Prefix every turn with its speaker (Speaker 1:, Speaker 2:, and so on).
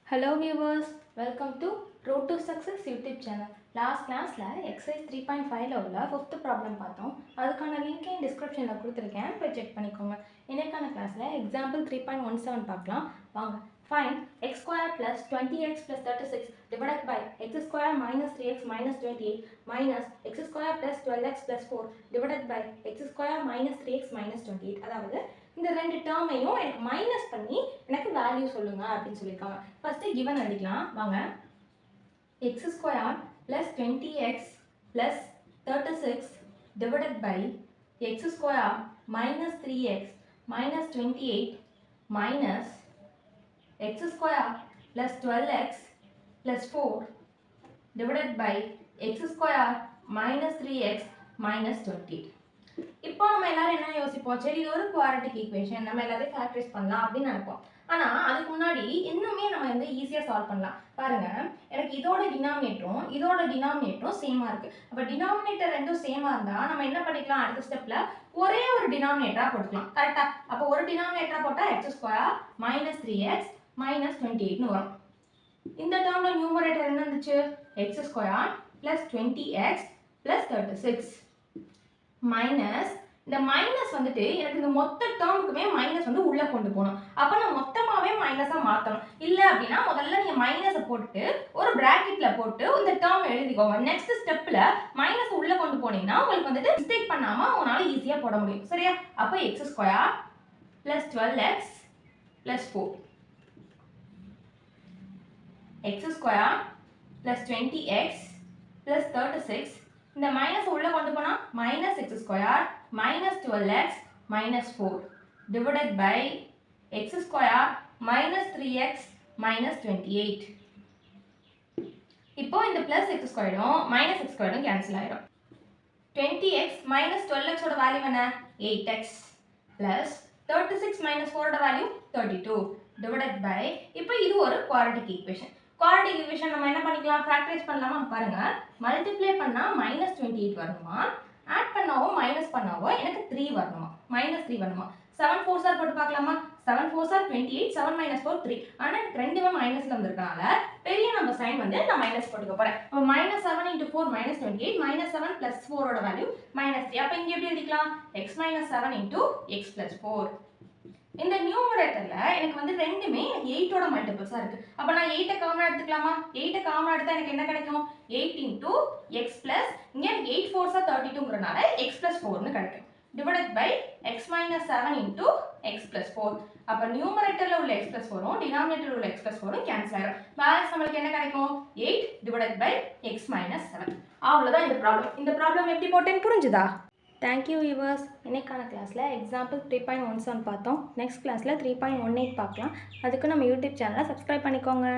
Speaker 1: Hello viewers, welcome to Road to Success YouTube channel. Last class exercise 3.5 உள்ள 5th problem பார்த்தோம். அதுக்கான link descriptionல கொடுத்திருக்கேன். போய் செக் பண்ணிக்கோங்க. இன்னைக்கான கிளாஸ்ல example 3.17 பார்க்கலாம். வாங்க. Find x square plus 20x plus 36 divided by x square minus 3x minus 28 minus x square plus 12x plus 4 divided by x square minus 3x minus 28. அதாவது இந்த ரெண்டு டேர்மையும் எனக்கு மைனஸ் பண்ணி எனக்கு வேல்யூ சொல்லுங்க அப்படின்னு சொல்லியிருக்காங்க. ஃபர்ஸ்ட் கிவன் அடிக்கலாம் வாங்க. x square plus 20x plus 36 divided by x square minus 3x minus 28 minus x square plus 12x plus 4 divided by x square minus 3x minus 28. இப்போ நம்ம எல்லாரும் என்ன யோசிப்போம், சரி இது ஒரு குவாட்ரட்டிக் ஈக்குவேஷன், நம்ம எல்லாத்தையும் ஃபேக்டரைஸ் பண்ணலாம் அப்படின்னு நினைப்போம். ஆனா அதுக்கு முன்னாடி இன்னுமே நம்ம வந்து ஈஸியா சால்வ் பண்ணலாம். பாருங்க, எனக்கு இதோட டினாமினேட்டரும் சேமா இருக்கு. அப்ப டினாமினேட்டர் ரெண்டும் சேமா இருந்தா நம்ம என்ன பண்ணிக்கலாம், அடுத்த ஸ்டெப்ல ஒரே ஒரு டினாமினேட்டரா போட்டுக்கலாம். கரெக்டா? அப்ப ஒரு டினாமினேட்டரா போட்டா x square minus 3x minus 28 வரும். இந்த டேர்ம்ல நியூமரேட்டர் என்ன இருந்துச்சு, x square plus 20x plus 36 minus இந்த மைனஸ் வந்துட்டு எனக்கு இந்த மொத்த டேர்முக்குமே மைனஸ் வந்து உள்ள கொண்டு போகணும். அப்ப நான் மொத்தமாவே மைனஸா மாத்தணும். இல்ல அப்படின்னா முதல்ல நீங்க மைனஸை போட்டுட்டு ஒரு பிராக்கெட்ல போட்டு இந்த டேர்ம் எழுதிக்கோங்க. நெக்ஸ்ட் ஸ்டெப்ல மைனஸ் உள்ள கொண்டு போனீங்கன்னா உங்களுக்கு வந்துட்டு மிஸ்டேக் பண்ணாம உங்களால ஈஸியா போட முடியும். சரியா? அப்ப x square plus 12x plus 4 x square plus 20x plus 36 இந்த மைனஸ் உள்ள கொண்டு போனா minus x square minus 12x minus 4 divided by x square minus 3x minus 28. இப்போ இந்த பிளஸ் எக்ஸ் ஸ்கொயரும் மைனஸ் எக்ஸ் ஸ்கொயரும் கேன்சல் ஆயிடும். 20x மைனஸ் 12x ஓட வேல்யூ என்ன, 8x பிளஸ் 36 மைனஸ் 4 ஓட வேல்யூ 32 டிவைடட் பை, இப்போ இது ஒரு குவாட்ரட்டிக் ஈக்குவேஷன். குவாட்ரட்டிக் ஈக்குவேஷன் நம்ம என்ன பண்ணிக்கலாம், ஃபேக்டரைஸ் பண்ணலாமா? பாருங்க, மல்டிப்ளை பண்ணா மைனஸ் 28 வரணுமா, ஆட் பண்ணாவோ மைனஸ் பண்ணாவோ எனக்கு 3 வரணுமா, மைனஸ் 3 வரணுமா. 7 4s போட்டு பார்க்கலாமா, 7 4s 28, 7 minus 4 3. ஆனா எனக்கு ரெண்டுமே மைனஸ்ல வந்திருக்கனால பெரிய நம்பர் சைன் வந்து நான் மைனஸ் போட்டுக்க போறேன். அப்ப minus 7 into 4 minus 28 minus 7 plus 4 ஓட வேல்யூ minus 3. அப்ப இங்க எப்படி எழுதிக்கலாம், x minus 7 into x plus 4. இந்த நியூமரேட்டர்ல எனக்கு வந்து ரெண்டுமே 8 ஓட மல்டிபிள்ஸா இருக்கு. அப்ப நான் 8 காமனா எடுத்துக்கலாமா, 8 காமனா எடுத்தா எனக்கு என்ன கிடைக்கும், 8 into x plus இங்க 8 4s 32ங்கறனால x plus 4 னு கிடைக்கும். divided by x minus 7 into x plus 4. அப்ப நியூமரேட்டர்ல உள்ள x plus 4 உம் டினாமினேட்டர்ல உள்ள x plus 4 உம் கேன்சல் ஆயிடும். பேலன்ஸ் நமக்கு என்ன கிடைக்கும், 8 divided by x minus 7. அவ்வளவுதான் இந்த ப்ராப்ளம். இந்த ப்ராப்ளம் எப்படி போட்டேன்னு புரிஞ்சுதா? Thank you viewers. இன்னைக்கான கிளாஸில் எக்ஸாம்பிள் 3.17 பார்த்தோம். நெக்ஸ்ட் கிளாஸில் 3.18 பார்க்கலாம். அதுக்கு நம்ம யூடியூப் சேனலை சப்ஸ்கிரைப் பண்ணிக்கோங்க.